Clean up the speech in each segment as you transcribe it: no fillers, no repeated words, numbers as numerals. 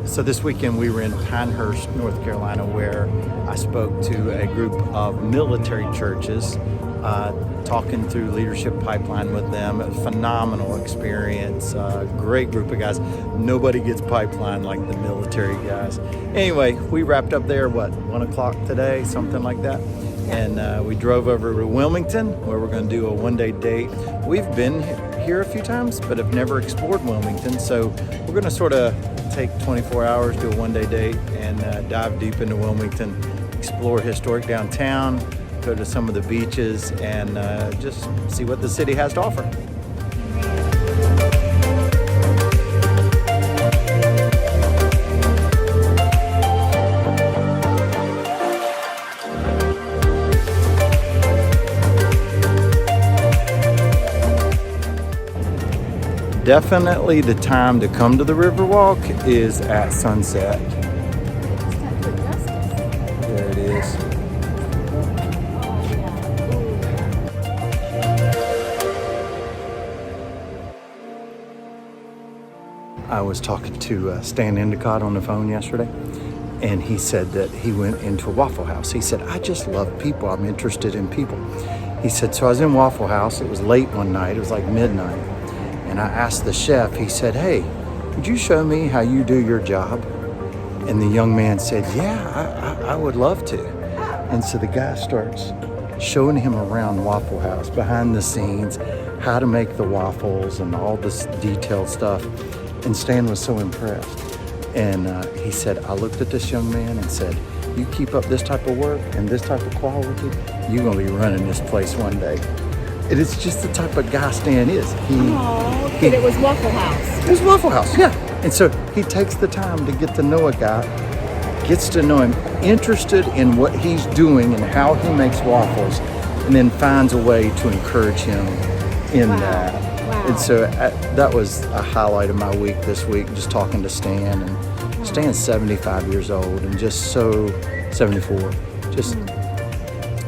So this weekend we were in Pinehurst, North Carolina, where I spoke to a group of military churches, talking through Leadership Pipeline with them. A phenomenal experience, great group of guys. Nobody gets pipeline like the military guys. Anyway, we wrapped up there, 1 o'clock today, something like that. And we drove over to Wilmington, where we're going to do a one-day date. We've been here a few times, but have never explored Wilmington. So we're going to sort of take 24 hours, do a one-day date, and dive deep into Wilmington, explore historic downtown, go to some of the beaches, and just see what the city has to offer. Definitely the time to come to the Riverwalk is at sunset. There it is. I was talking to Stan Endicott on the phone yesterday, and he said that he went into a Waffle House. He said, I just love people. I'm interested in people. He said, so I was in Waffle House. It was late one night. It was like midnight. And I asked the chef, he said, hey, would you show me how you do your job? And the young man said, yeah, I would love to. And so the guy starts showing him around Waffle House, behind the scenes, how to make the waffles and all this detailed stuff. And Stan was so impressed. And he said, I looked at this young man and said, you keep up this type of work and this type of quality, you're gonna be running this place one day. And it's just the type of guy Stan is. It was Waffle House. It was Waffle House, yeah. And so he takes the time to get to know a guy, gets to know him, interested in what he's doing and how he makes waffles, and then finds a way to encourage him in that. Wow. And so that was a highlight of my week this week, just talking to Stan. And Stan's 75 years old and just so 74. Just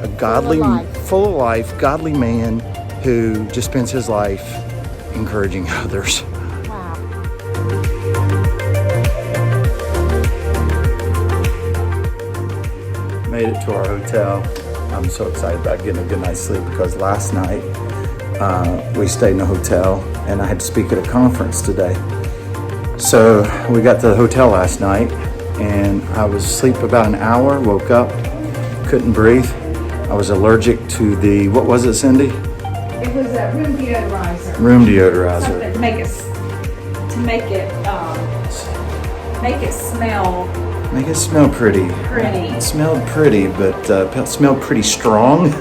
a godly, full of life, godly man who just spends his life encouraging others. Wow. Made it to our hotel. I'm so excited about getting a good night's sleep because last night we stayed in a hotel and I had to speak at a conference today. So we got to the hotel last night and I was asleep about an hour, woke up, couldn't breathe. I was allergic to the, what was it, Cindy? It was a room deodorizer. Room deodorizer. Something to make it smell. Make it smell pretty. Pretty. It smelled pretty, but it smelled pretty strong.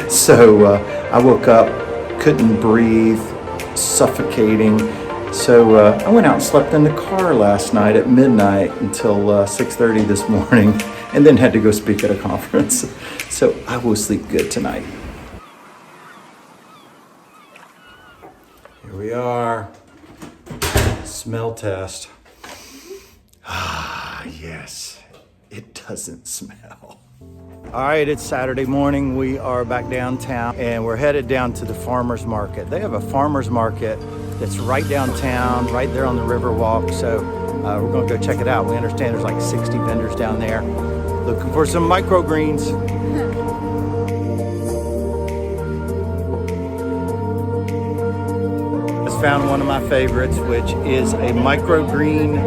So I woke up, couldn't breathe, suffocating. So I went out and slept in the car last night at midnight until 6:30 this morning, and then had to go speak at a conference. So I will sleep good tonight. Here we are. Smell test. Ah, yes. It doesn't smell. All right, it's Saturday morning. We are back downtown and we're headed down to the farmer's market. They have a farmer's market that's right downtown, right there on the Riverwalk. So we're gonna go check it out. We understand there's like 60 vendors down there looking for some microgreens. Just found one of my favorites, which is a microgreen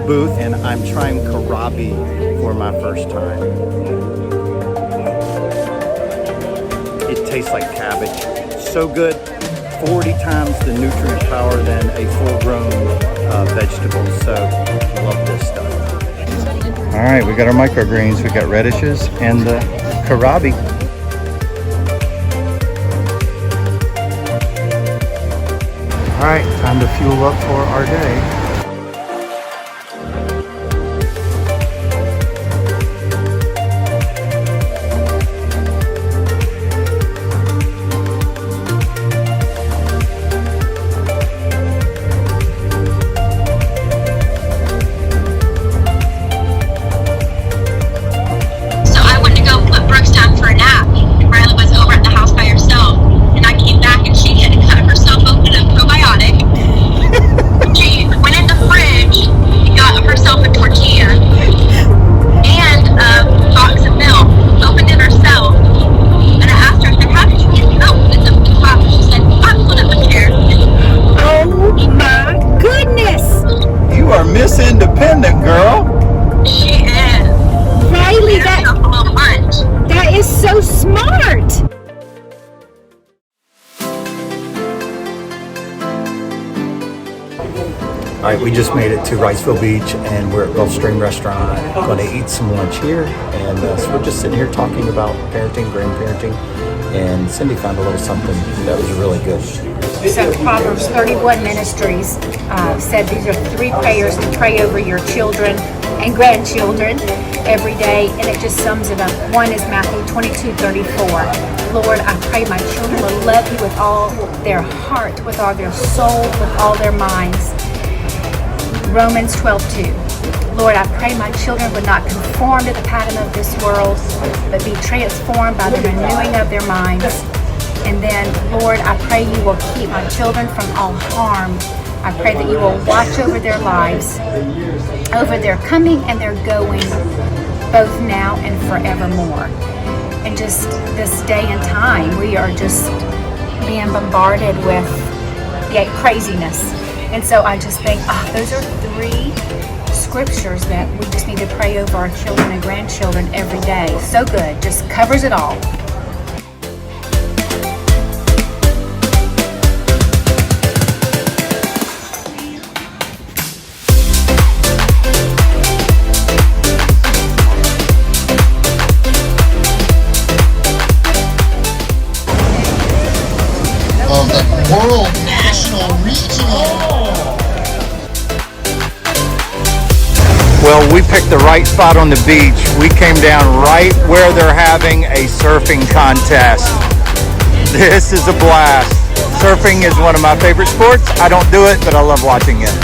booth, and I'm trying kohlrabi for my first time. It tastes like cabbage. So good. 40 times the nutrient power than a full-grown vegetable. So love this stuff. All right, we got our microgreens. We got radishes and the kohlrabi. All right, time to fuel up for our day. When All right, we just made it to Wrightsville Beach, and we're at Gulfstream Restaurant. Going to eat some lunch here, and so we're just sitting here talking about parenting, grandparenting, and Cindy found a little something that was really good. So Proverbs 31 Ministries said these are 3 prayers to pray over your children and grandchildren every day, and it just sums it up. One is Matthew 22:34. Lord, I pray my children will love you with all their heart, with all their soul, with all their minds. Romans 12:2. Lord, I pray my children would not conform to the pattern of this world, but be transformed by the renewing of their minds. And then, Lord, I pray you will keep my children from all harm. I pray that you will watch over their lives, over their coming and their going, both now and forevermore. And just this day and time, we are just being bombarded with craziness. And so I just think, those are 3 scriptures that we just need to pray over our children and grandchildren every day. So good, just covers it all. Of the World National Regional. Well, we picked the right spot on the beach. We came down right where they're having a surfing contest. This is a blast. Surfing is one of my favorite sports. I don't do it, but I love watching it.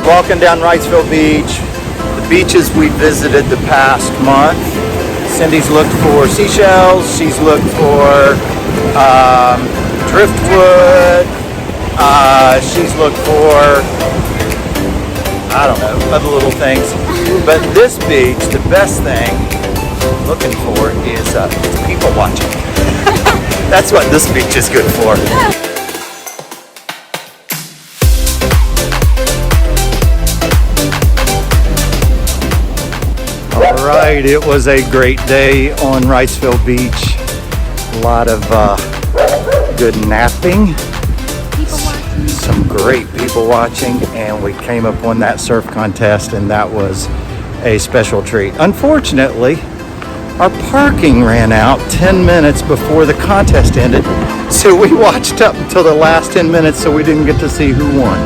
Walking down Wrightsville Beach, the beaches we visited the past month. Cindy's looked for seashells, she's looked for driftwood, she's looked for, I don't know, other little things. But this beach, the best thing looking for is people watching. That's what this beach is good for. All right, it was a great day on Wrightsville Beach. A lot of good napping, some great people watching, and we came up on that surf contest, and that was a special treat. Unfortunately, our parking ran out 10 minutes before the contest ended, so we watched up until the last 10 minutes, so we didn't get to see who won.